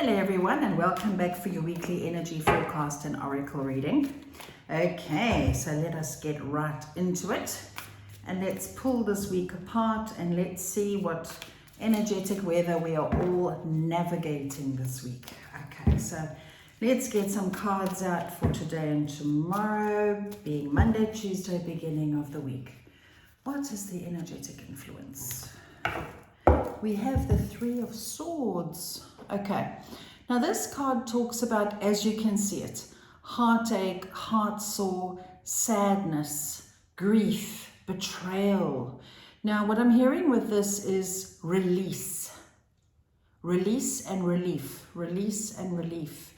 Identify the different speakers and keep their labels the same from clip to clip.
Speaker 1: Hello everyone, and welcome back for your weekly energy forecast and oracle reading. Okay, so let us get right into it and let's pull this week apart and let's see what energetic weather we are all navigating this week. Okay, so let's get some cards out for today and tomorrow, being Monday, Tuesday, beginning of the week. What is the energetic influence? We have the Three of Swords. Okay, now this card talks about, as you can see it, heartache, heart sore, sadness, grief, betrayal. Now what I'm hearing with this is release. Release and relief. Release and relief.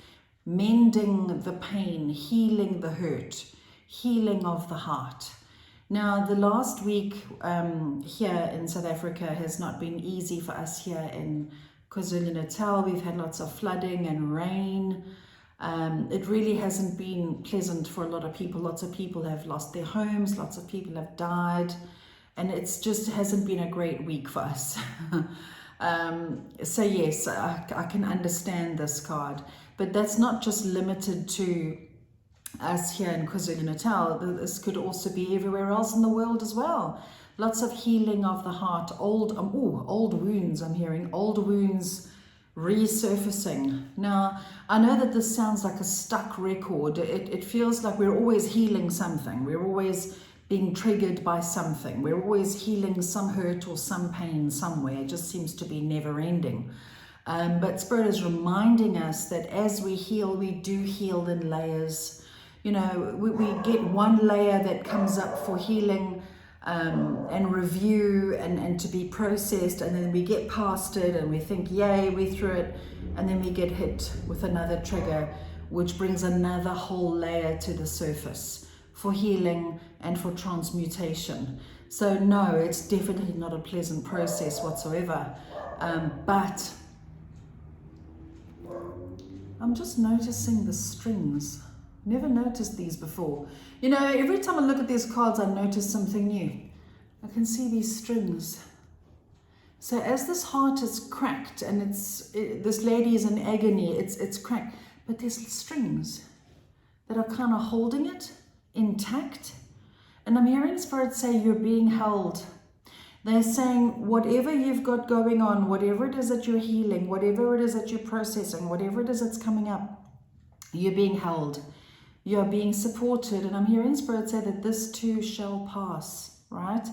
Speaker 1: Mending the pain, healing the hurt, healing of the heart. Now, the last week here in South Africa has not been easy for us here in KwaZulu-Natal. We've had lots of flooding and rain. It really hasn't been pleasant for a lot of people. Lots of people have lost their homes. Lots of people have died. And it's just hasn't been a great week for us. So yes, I can understand this card. But that's not just limited to us here in KwaZulu-Natal. This could also be everywhere else in the world as well. Lots of healing of the heart, old wounds. I'm hearing old wounds resurfacing. Now, I know that this sounds like a stuck record. It feels like we're always healing something. We're always being triggered by something. We're always healing some hurt or some pain somewhere. It just seems to be never ending. But Spirit is reminding us that as we heal, we do heal in layers. You know, we get one layer that comes up for healing and review and to be processed, and then we get past it and we think, yay, we're through it, and then we get hit with another trigger, which brings another whole layer to the surface for healing and for transmutation. So no, it's definitely not a pleasant process whatsoever, but I'm just noticing the strings. Never noticed these before. You know, every time I look at these cards, I notice something new. I can see these strings. So as this heart is cracked and this lady is in agony, it's cracked, but there's strings that are kind of holding it intact. And I'm hearing Spirit say you're being held. They're saying whatever you've got going on, whatever it is that you're healing, whatever it is that you're processing, whatever it is that's coming up, you're being held. You're being supported, and I'm hearing Spirit say that this too shall pass, right?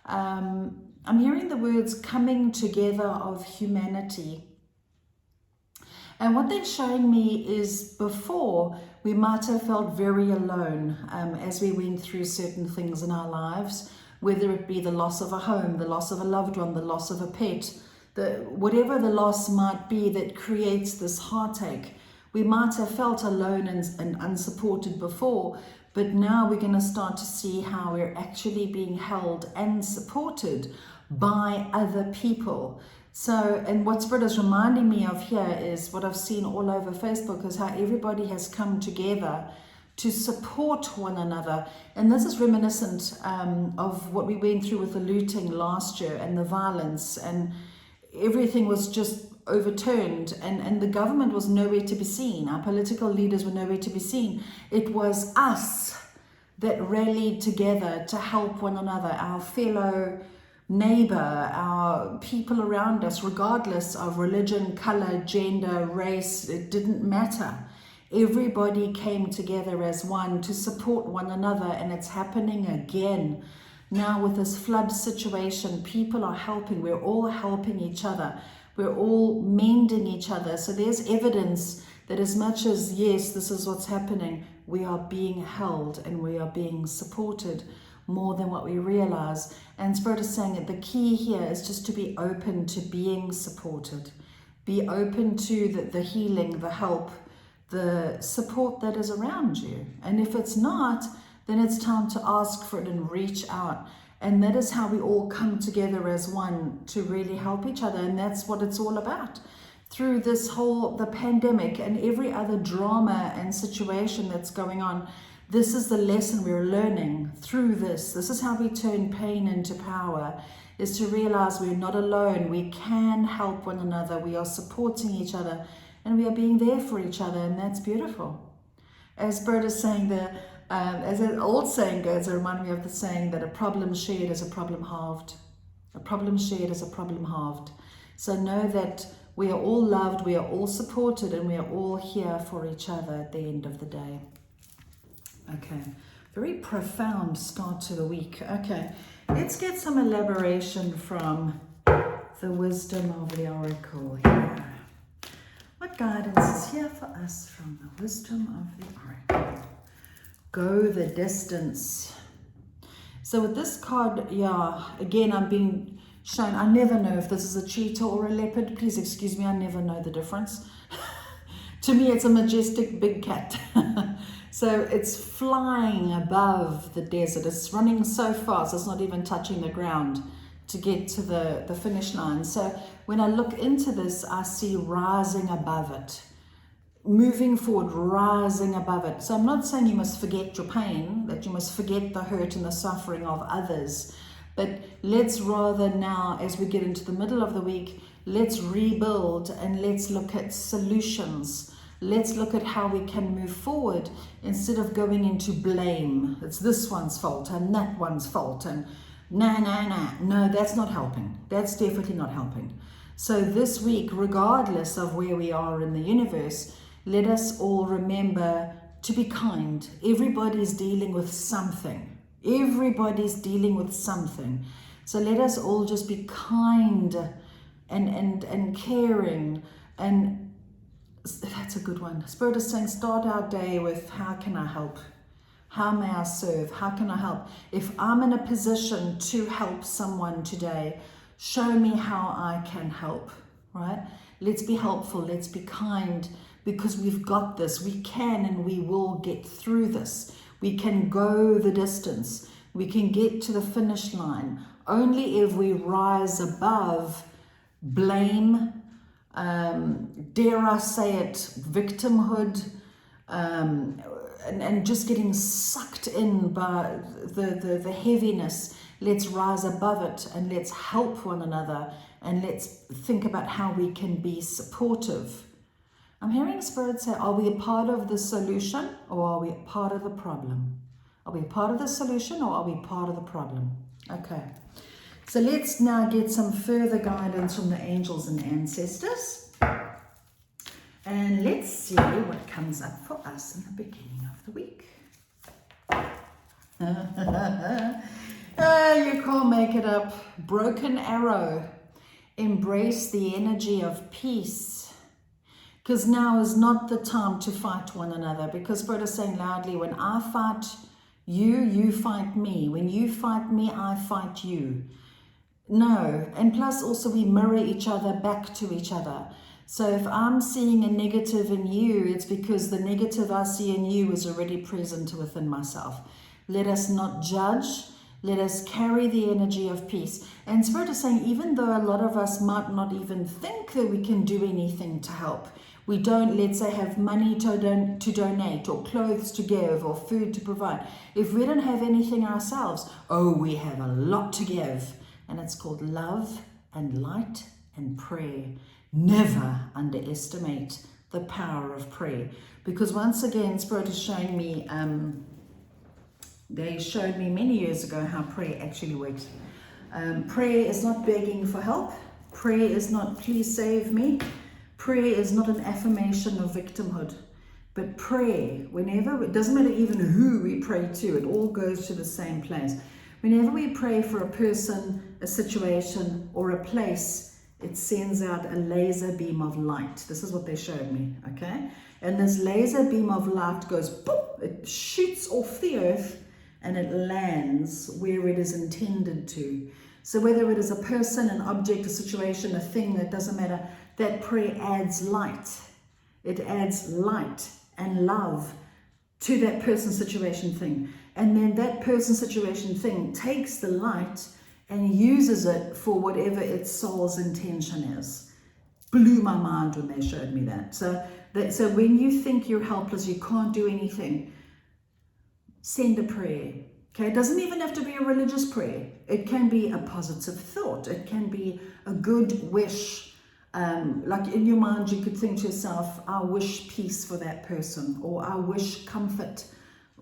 Speaker 1: I'm hearing the words coming together of humanity. And what they're showing me is before, we might have felt very alone as we went through certain things in our lives, whether it be the loss of a home, the loss of a loved one, the loss of a pet, whatever the loss might be that creates this heartache. We might have felt alone and unsupported before, but now we're going to start to see how we're actually being held and supported by other people. So, and what Spirit is reminding me of here is what I've seen all over Facebook is how everybody has come together to support one another. And this is reminiscent of what we went through with the looting last year and the violence, and everything was just overturned and the government was nowhere to be seen. Our political leaders were nowhere to be seen. It was us that rallied together to help one another, our fellow neighbor, our people around us, regardless of religion, color, gender, race. It didn't matter. Everybody came together as one to support one another, and it's happening again. Now with this flood situation, people are helping. We're all helping each other. We're all mending each other. So there's evidence that as much as, yes, this is what's happening, we are being held and we are being supported more than what we realize. And Spirit is saying that the key here is just to be open to being supported. Be open to the healing, the help, the support that is around you. And if it's not, then it's time to ask for it and reach out. And that is how we all come together as one to really help each other. And that's what it's all about. Through this the pandemic and every other drama and situation that's going on, this is the lesson we're learning through this. This is how we turn pain into power. is to realize we're not alone. We can help one another. We are supporting each other and we are being there for each other, and that's beautiful. As Bert is saying, as an old saying goes, it reminds me of the saying that a problem shared is a problem halved. A problem shared is a problem halved. So know that we are all loved, we are all supported, and we are all here for each other at the end of the day. Okay, very profound start to the week. Okay, let's get some elaboration from the wisdom of the oracle here. What guidance is here for us from the wisdom of the oracle? Go the distance. So with this card, yeah, again, I'm being shown, I never know if this is a cheetah or a leopard. Please excuse me, I never know the difference. To me, it's a majestic big cat. So it's flying above the desert. It's running so fast, it's not even touching the ground to get to the finish line. So when I look into this, I see rising above it, moving forward, rising above it. So I'm not saying you must forget your pain, that you must forget the hurt and the suffering of others, but let's rather now, as we get into the middle of the week, let's rebuild and let's look at solutions. Let's look at how we can move forward instead of going into blame. It's this one's fault and that one's fault and nah. No, that's not helping. That's definitely not helping. So this week, regardless of where we are in the universe, let us all remember to be kind. Everybody's dealing with something. Everybody's dealing with something. So let us all just be kind and caring, and that's a good one. Spirit is saying, start our day with, how can I help? How may I serve? How can I help? If I'm in a position to help someone today, show me how I can help, right? Let's be helpful. Let's be kind, because we've got this. We can and we will get through this. We can go the distance. We can get to the finish line only if we rise above blame, dare I say it, victimhood, and just getting sucked in by the heaviness. Let's rise above it and let's help one another, and let's think about how we can be supportive. I'm hearing Spirit say, are we a part of the solution or are we a part of the problem? Are we a part of the solution or are we part of the problem? Okay. So let's now get some further guidance from the angels and ancestors. And let's see what comes up for us in the beginning of the week. You can't make it up. Broken arrow. Embrace the energy of peace. Because now is not the time to fight one another. Because Spirit is saying loudly, when I fight you, you fight me. When you fight me, I fight you. No, and plus also we mirror each other back to each other. So if I'm seeing a negative in you, it's because the negative I see in you is already present within myself. Let us not judge. Let us carry the energy of peace. And Spirit is saying, even though a lot of us might not even think that we can do anything to help, we don't, let's say, have money to donate or clothes to give or food to provide. If we don't have anything ourselves, oh, we have a lot to give. And it's called love and light and prayer. Never underestimate the power of prayer. Because once again, Spirit is showing me, they showed me many years ago how prayer actually works. Prayer is not begging for help. Prayer is not, please save me. Prayer is not an affirmation of victimhood. But prayer, whenever, it doesn't matter even who we pray to, it all goes to the same place. Whenever we pray for a person, a situation, or a place, it sends out a laser beam of light. This is what they showed me, okay? And this laser beam of light goes, boop, it shoots off the earth and it lands where it is intended to. So whether it is a person, an object, a situation, a thing, it doesn't matter, that prayer adds light. It adds light and love to that person, situation, thing. And then that person, situation, thing takes the light and uses it for whatever its soul's intention is. Blew my mind when they showed me that. So when you think you're helpless, you can't do anything, send a prayer. Okay, it doesn't even have to be a religious prayer. It can be a positive thought. It can be a good wish. Like in your mind, you could think to yourself, I wish peace for that person, or I wish comfort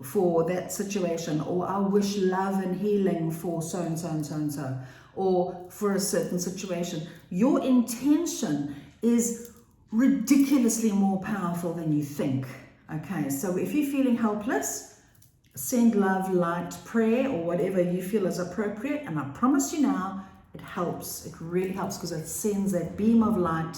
Speaker 1: for that situation, or I wish love and healing for so and so and so and so, or for a certain situation. Your intention is ridiculously more powerful than you think. Okay, so if you're feeling helpless, send love, light, prayer, or whatever you feel is appropriate, and I promise you now, it helps. It really helps, because it sends that beam of light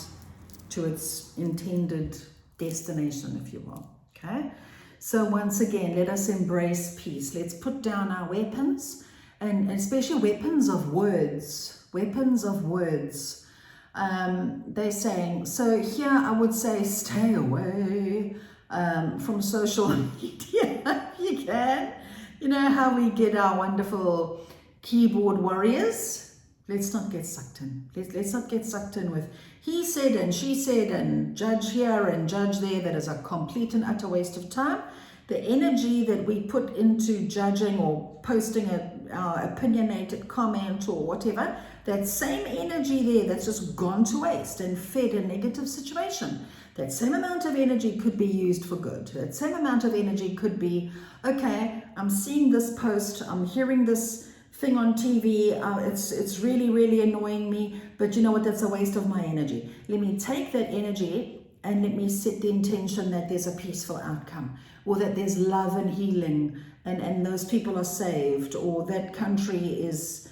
Speaker 1: to its intended destination, if you will. Okay, so once again, let us embrace peace. Let's put down our weapons, and especially weapons of words. Weapons of words. They're saying, so here I would say stay away from social media. You can. You know how we get our wonderful keyboard warriors? Let's not get sucked in. Let's not get sucked in with he said and she said and judge here and judge there. That is a complete and utter waste of time. The energy that we put into judging or posting our opinionated comment or whatever, that same energy there that's just gone to waste and fed a negative situation, that same amount of energy could be used for good. That same amount of energy could be, okay, I'm seeing this post, I'm hearing this thing on TV, it's really, really annoying me, but you know what, that's a waste of my energy. Let me take that energy and let me set the intention that there's a peaceful outcome, or that there's love and healing, and those people are saved, or that country is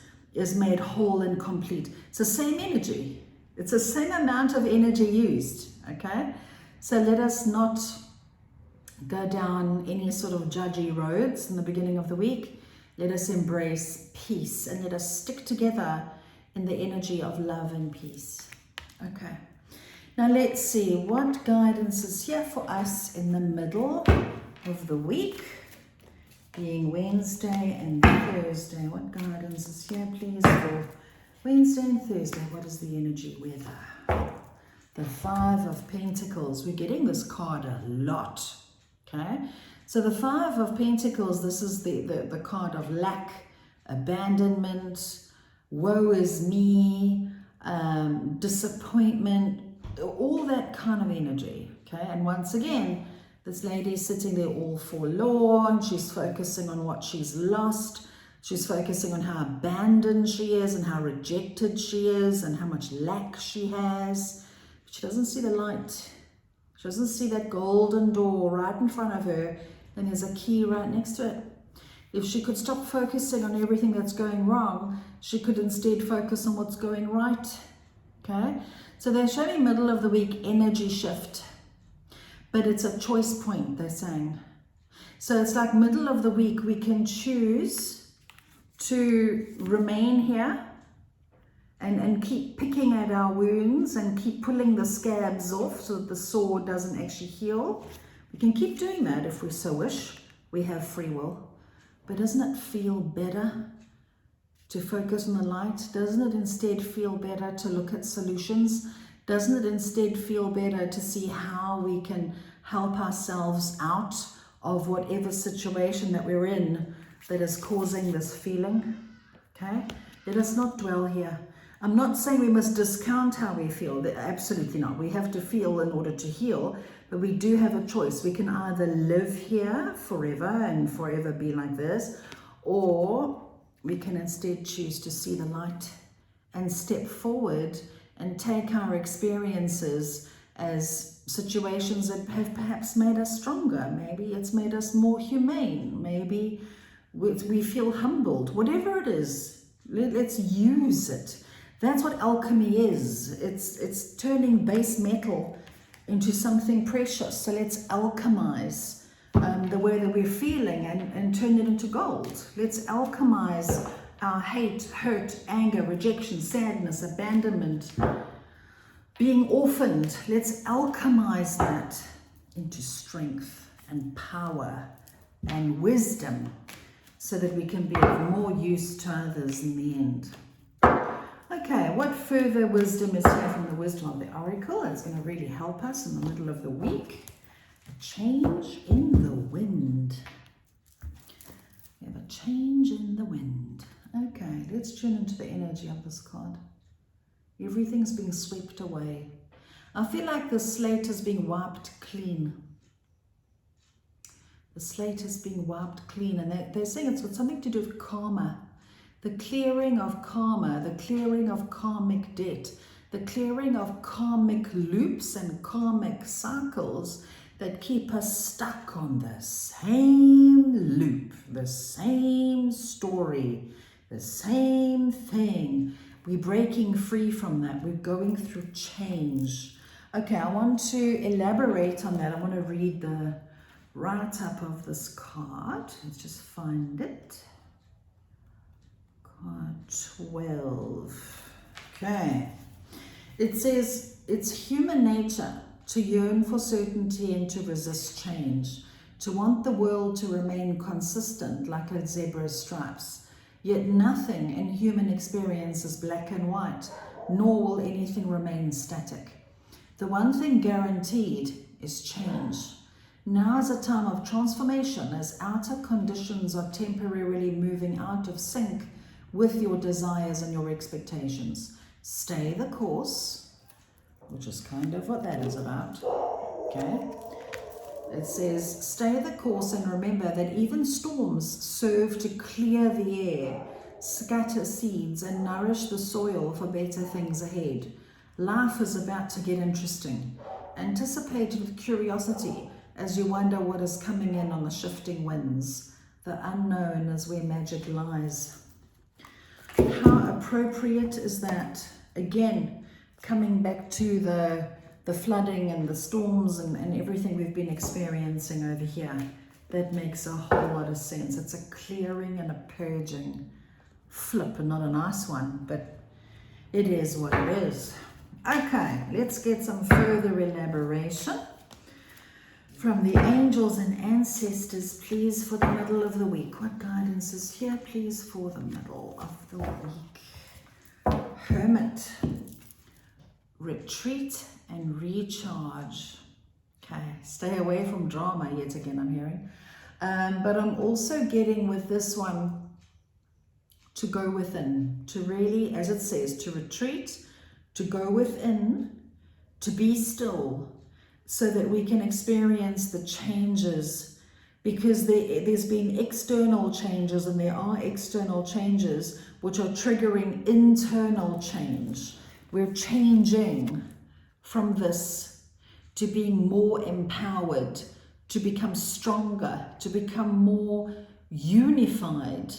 Speaker 1: made whole and complete. It's the same energy. It's the same amount of energy used, okay? So let us not go down any sort of judgy roads in the beginning of the week. Let us embrace peace, and let us stick together in the energy of love and peace. Okay. Now let's see what guidance is here for us in the middle of the week, being Wednesday and Thursday. What guidance is here, please, for Wednesday and Thursday? What is the energy weather? The Five of Pentacles. We're getting this card a lot. Okay. So the Five of Pentacles, this is the card of lack, abandonment, woe is me, disappointment, all that kind of energy. Okay. And once again, this lady is sitting there all forlorn. She's focusing on what she's lost. She's focusing on how abandoned she is and how rejected she is and how much lack she has. But she doesn't see the light. She doesn't see that golden door right in front of her, and there's a key right next to it. If she could stop focusing on everything that's going wrong, she could instead focus on what's going right. Okay? So they're showing middle of the week energy shift. But it's a choice point, they're saying. So it's like middle of the week, we can choose to remain here and keep picking at our wounds and keep pulling the scabs off so that the sore doesn't actually heal. We can keep doing that if we so wish. We have free will. But doesn't it feel better to focus on the light? Doesn't it instead feel better to look at solutions? Doesn't it instead feel better to see how we can help ourselves out of whatever situation that we're in that is causing this feeling? Okay? Let us not dwell here. I'm not saying we must discount how we feel. Absolutely not. We have to feel in order to heal, but we do have a choice. We can either live here forever and forever be like this, or we can instead choose to see the light and step forward and take our experiences as situations that have perhaps made us stronger. Maybe it's made us more humane. Maybe we feel humbled. Whatever it is, let's use it. That's what alchemy is. It's turning base metal into something precious. So let's alchemize the way that we're feeling and turn it into gold. Let's alchemize our hate, hurt, anger, rejection, sadness, abandonment, being orphaned. Let's alchemize that into strength and power and wisdom so that we can be of more use to others in the end. Okay, what further wisdom is here from the wisdom of the oracle? That's going to really help us in the middle of the week. A change in the wind. We have a change in the wind. Okay, let's tune into the energy of this card. Everything's being swept away. I feel like the slate is being wiped clean. The slate is being wiped clean, and they're saying it's got something to do with karma. The clearing of karma, the clearing of karmic debt, the clearing of karmic loops and karmic cycles that keep us stuck on the same loop, the same story, the same thing. We're breaking free from that. We're going through change. Okay, I want to elaborate on that. I want to read the write-up of this card. Let's just find it. Card 12. Okay. It says, it's human nature to yearn for certainty and to resist change, to want the world to remain consistent like a zebra's stripes. Yet nothing in human experience is black and white, nor will anything remain static. The one thing guaranteed is change. Now is a time of transformation as outer conditions are temporarily moving out of sync with your desires and your expectations. Stay the course, which is kind of what that is about, okay? It says, stay the course and remember that even storms serve to clear the air, scatter seeds and nourish the soil for better things ahead. Life is about to get interesting. Anticipate with curiosity as you wonder what is coming in on the shifting winds. The unknown is where magic lies. How appropriate is that? Again, coming back to the flooding and the storms and everything we've been experiencing over here. That makes a whole lot of sense. It's a clearing and a purging. Flip, and not a nice one, but it is what it is. Okay, let's get some further elaboration from the angels and ancestors, please, for the middle of the week. What guidance is here, please, for the middle of the week? Hermit. Retreat and recharge. Okay, stay away from drama yet again, I'm hearing. But I'm also getting with this one to go within, to really, as it says, to retreat, to go within, to be still, so that we can experience the changes, because there's been external changes and there are external changes which are triggering internal change. We're changing from this to being more empowered, to become stronger, to become more unified,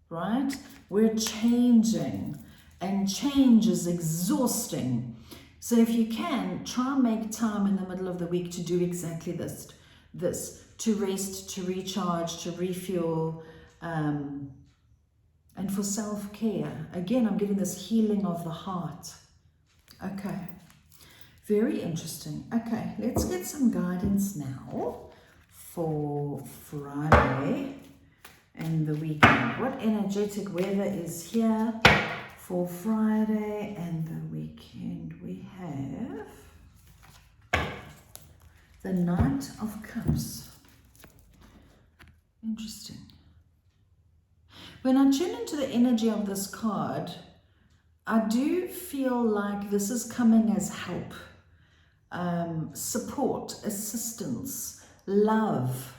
Speaker 1: right? We're changing, and change is exhausting. So if you can, try and make time in the middle of the week to do exactly this, to rest, to recharge, to refuel, and for self-care. Again, I'm getting this healing of the heart. Okay, very interesting. Okay, let's get some guidance now for Friday and the weekend. What energetic weather is here for Friday and the weekend? We have the Knight of Cups. Interesting. When I tune into the energy of this card, I do feel like this is coming as help, support, assistance, love,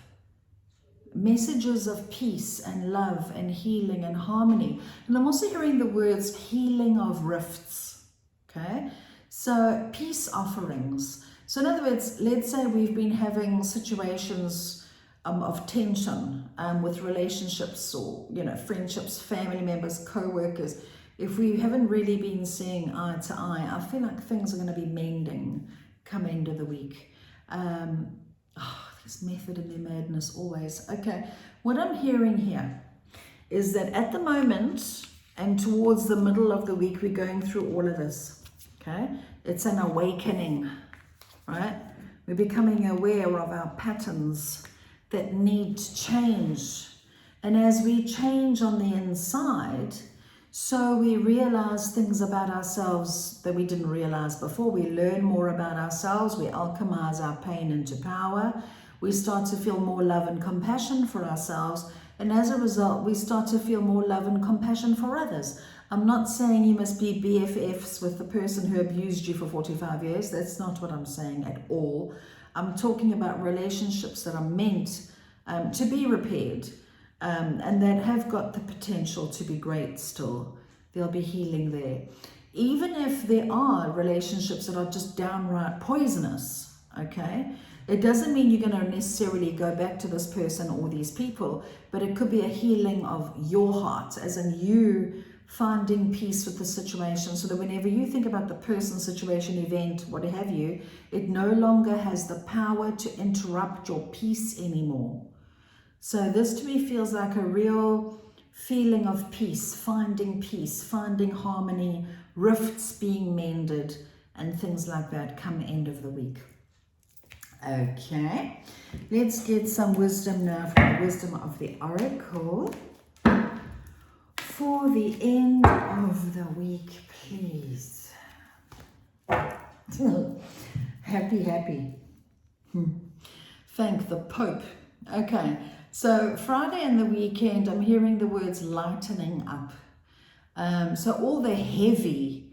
Speaker 1: messages of peace and love and healing and harmony. And I'm also hearing the words healing of rifts, okay? So peace offerings. So in other words, let's say we've been having situations of tension with relationships or, friendships, family members, co-workers. If we haven't really been seeing eye to eye, I feel like things are going to be mending come end of the week. This method and their madness always. Okay, what I'm hearing here is that at the moment and towards the middle of the week, we're going through all of this, okay? It's an awakening, right? We're becoming aware of our patterns that need to change. And as we change on the inside, so we realize things about ourselves that we didn't realize before. We learn more about ourselves. We alchemize our pain into power. We start to feel more love and compassion for ourselves. And as a result, we start to feel more love and compassion for others. I'm not saying you must be BFFs with the person who abused you for 45 years. That's not what I'm saying at all. I'm talking about relationships that are meant to be repaired and that have got the potential to be great still. There'll be healing there. Even if there are relationships that are just downright poisonous, okay? It doesn't mean you're going to necessarily go back to this person or these people, but it could be a healing of your heart, as in you finding peace with the situation, so that whenever you think about the person, situation, event, what have you, it no longer has the power to interrupt your peace anymore. So this to me feels like a real feeling of peace, finding harmony, rifts being mended, and things like that come end of the week. Okay, let's get some wisdom now from the wisdom of the oracle for the end of the week, please. Happy. Thank the Pope. Okay, so Friday and the weekend, I'm hearing the words lightening up. So all the heavy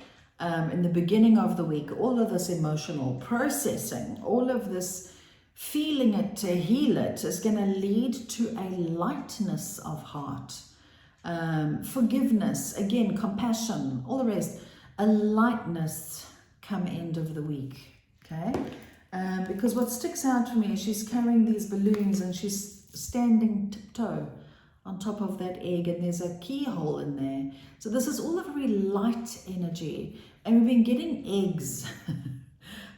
Speaker 1: in the beginning of the week, all of this emotional processing, all of this feeling it to heal it is going to lead to a lightness of heart, forgiveness, again, compassion, all the rest, a lightness come end of the week, okay? Because what sticks out for me is she's carrying these balloons and she's standing tiptoe on top of that egg, and there's a keyhole in there. So this is all a very light energy, and we've been getting eggs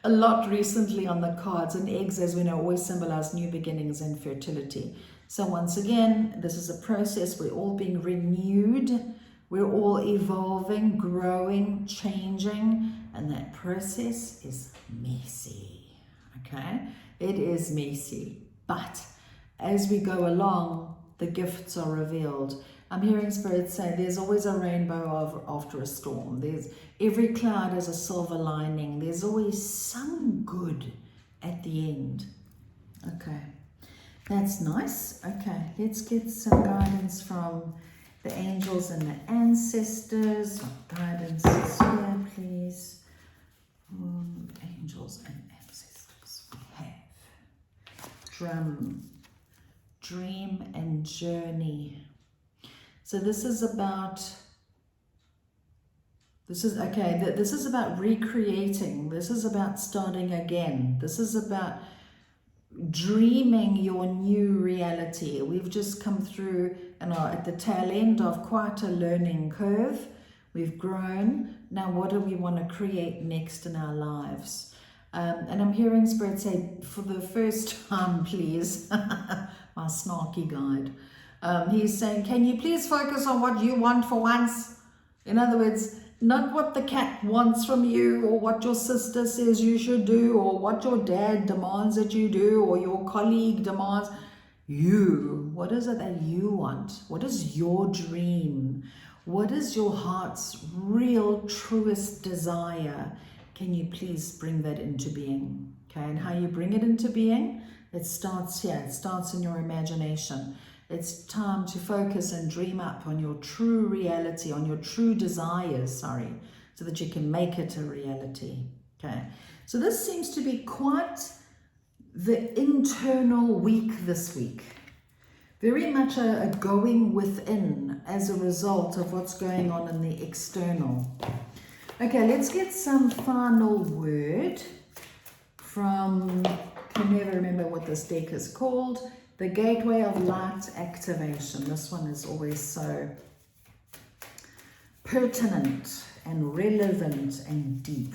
Speaker 1: a lot recently on the cards, and eggs, as we know, always symbolize new beginnings and fertility. So once again, this is a process. We're all being renewed, we're all evolving, growing, changing, and that process is messy, okay? It is messy, but as we go along, the gifts are revealed. I'm hearing Spirit say there's always a rainbow after a storm. There's every cloud has a silver lining. There's always some good at the end. Okay, that's nice. Okay, let's get some guidance from the angels and the ancestors. What guidance is here, please? Angels and ancestors. We have dream and journey. So this is about recreating. This is about starting again. This is about dreaming your new reality. We've just come through and are at the tail end of quite a learning curve. We've grown. Now what do we want to create next in our lives? And I'm hearing Spirit say, for the first time, please, my snarky guide, he's saying, can you please focus on what you want for once? In other words, not what the cat wants from you, or what your sister says you should do, or what your dad demands that you do, or your colleague demands. You, what is it that you want? What is your dream? What is your heart's real, truest desire? Can you please bring that into being? Okay, and how you bring it into being? It starts here. It starts in your imagination. It's time to focus and dream up on your true reality, on your true desires, so that you can make it a reality. Okay, so this seems to be quite the internal week this week. Very much a going within as a result of what's going on in the external. Okay, let's get some final word from, I can never remember what this deck is called, the Gateway of Light Activation. This one is always so pertinent and relevant and deep.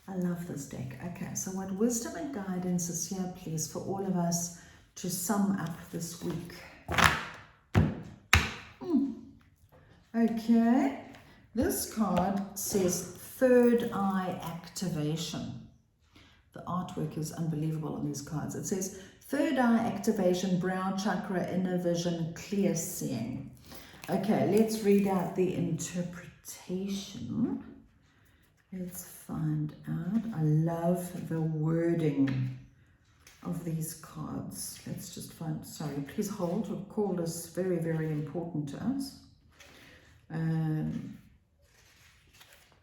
Speaker 1: I love this deck. Okay, so what wisdom and guidance is here, please, for all of us to sum up this week? Okay. This card says third eye activation. The artwork is unbelievable on these cards. It says third eye activation, brow chakra, inner vision, clear seeing. Okay, let's read out the interpretation. Let's find out. I love the wording of these cards. Let's just find, sorry, please hold. Your call is very, very important to us.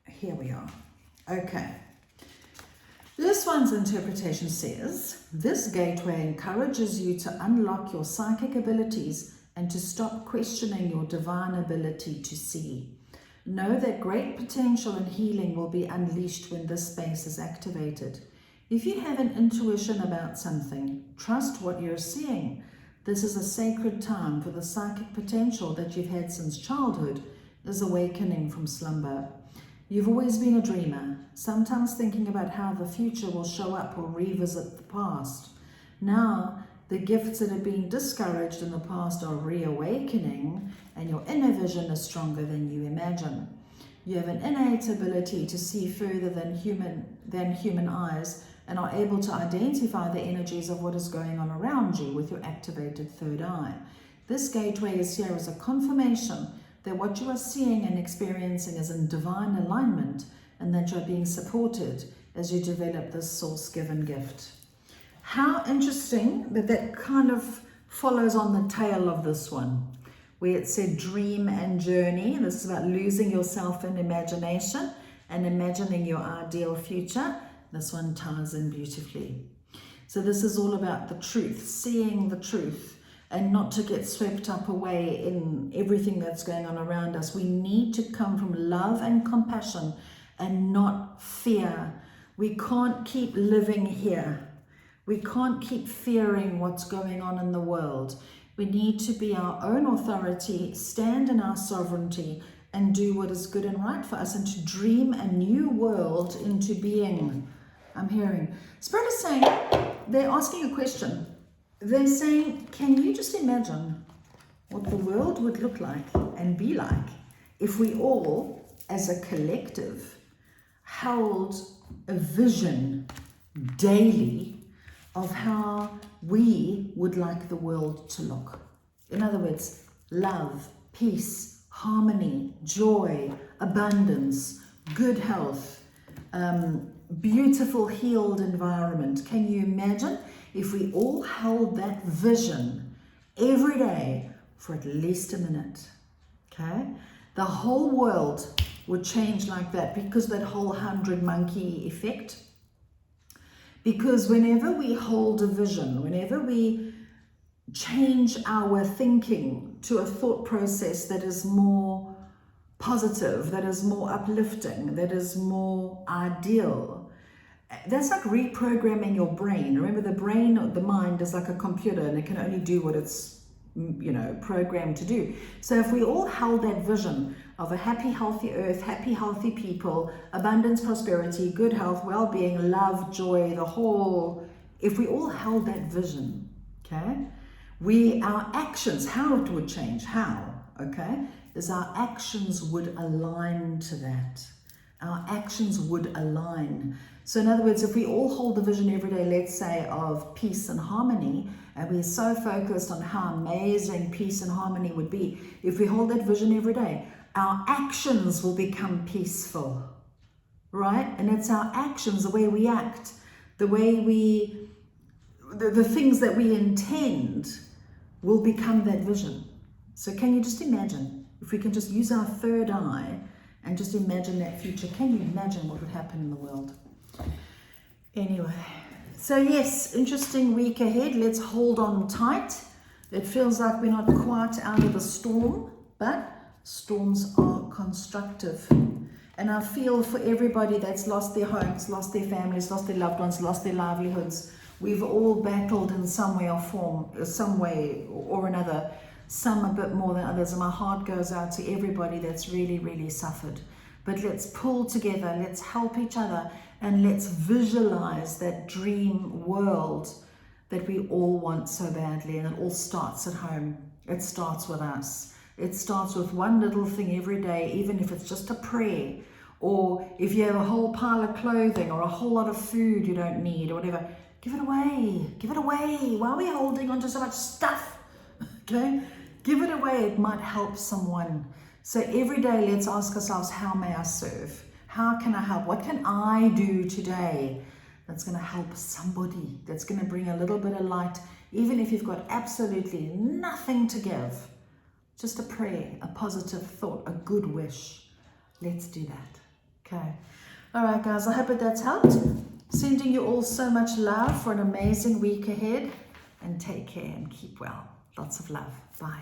Speaker 1: Here we are. Okay. This one's interpretation says, this gateway encourages you to unlock your psychic abilities and to stop questioning your divine ability to see. Know that great potential and healing will be unleashed when this space is activated. If you have an intuition about something, trust what you're seeing. This is a sacred time for the psychic potential that you've had since childhood is awakening from slumber. You've always been a dreamer, sometimes thinking about how the future will show up or revisit the past. Now, the gifts that have been discouraged in the past are reawakening, and your inner vision is stronger than you imagine. You have an innate ability to see further than human eyes and are able to identify the energies of what is going on around you with your activated third eye. This gateway is here as a confirmation that what you are seeing and experiencing is in divine alignment and that you're being supported as you develop this source-given gift. How interesting that that kind of follows on the tail of this one, where it said dream and journey. This is about losing yourself in imagination and imagining your ideal future. This one ties in beautifully. So this is all about the truth, seeing the truth, and not to get swept up away in everything that's going on around us. We need to come from love and compassion and not fear. We can't keep living here. We can't keep fearing what's going on in the world. We need to be our own authority, stand in our sovereignty, and do what is good and right for us, and to dream a new world into being. I'm hearing Spirit is saying, they're asking a question. They're saying, can you just imagine what the world would look like and be like if we all, as a collective, held a vision daily of how we would like the world to look? In other words, love, peace, harmony, joy, abundance, good health, beautiful healed environment. Can you imagine if we all held that vision every day for at least a minute? Okay, the whole world would change like that, because that whole 100 monkey effect. Because whenever we hold a vision, whenever we change our thinking to a thought process that is more positive, that is more uplifting, that is more ideal, that's like reprogramming your brain. Remember, the brain, the mind is like a computer, and it can only do what it's programmed to do. So if we all held that vision of a happy, healthy earth, happy, healthy people, abundance, prosperity, good health, well-being, love, joy, the whole, if we all held that vision, okay, our actions, how it would change, is our actions would align to that. Our actions would align. So in other words, if we all hold the vision every day, let's say, of peace and harmony, and we're so focused on how amazing peace and harmony would be, if we hold that vision every day, our actions will become peaceful, right? And it's our actions, the way we act, the way the things that we intend will become that vision. So can you just imagine, if we can just use our third eye and just imagine that future, can you imagine what would happen in the world? Anyway, so yes, interesting week ahead. Let's hold on tight. It feels like we're not quite out of the storm, but storms are constructive. And I feel for everybody that's lost their homes, lost their families, lost their loved ones, lost their livelihoods. We've all battled in some way or form, some way or another, some a bit more than others. And my heart goes out to everybody that's really, really suffered. But let's pull together, let's help each other, and let's visualize that dream world that we all want so badly. And it all starts at home. It starts with us. It starts with one little thing every day, even if it's just a prayer, or if you have a whole pile of clothing or a whole lot of food you don't need or whatever, give it away. Give it away. Why are we holding on to so much stuff? Okay? Give it away. It might help someone. So every day, let's ask ourselves, how may I serve? How can I help? What can I do today that's going to help somebody, that's going to bring a little bit of light, even if you've got absolutely nothing to give? Just a prayer, a positive thought, a good wish. Let's do that. Okay. All right, guys, I hope that's helped. Sending you all so much love for an amazing week ahead. And take care and keep well. Lots of love. Bye.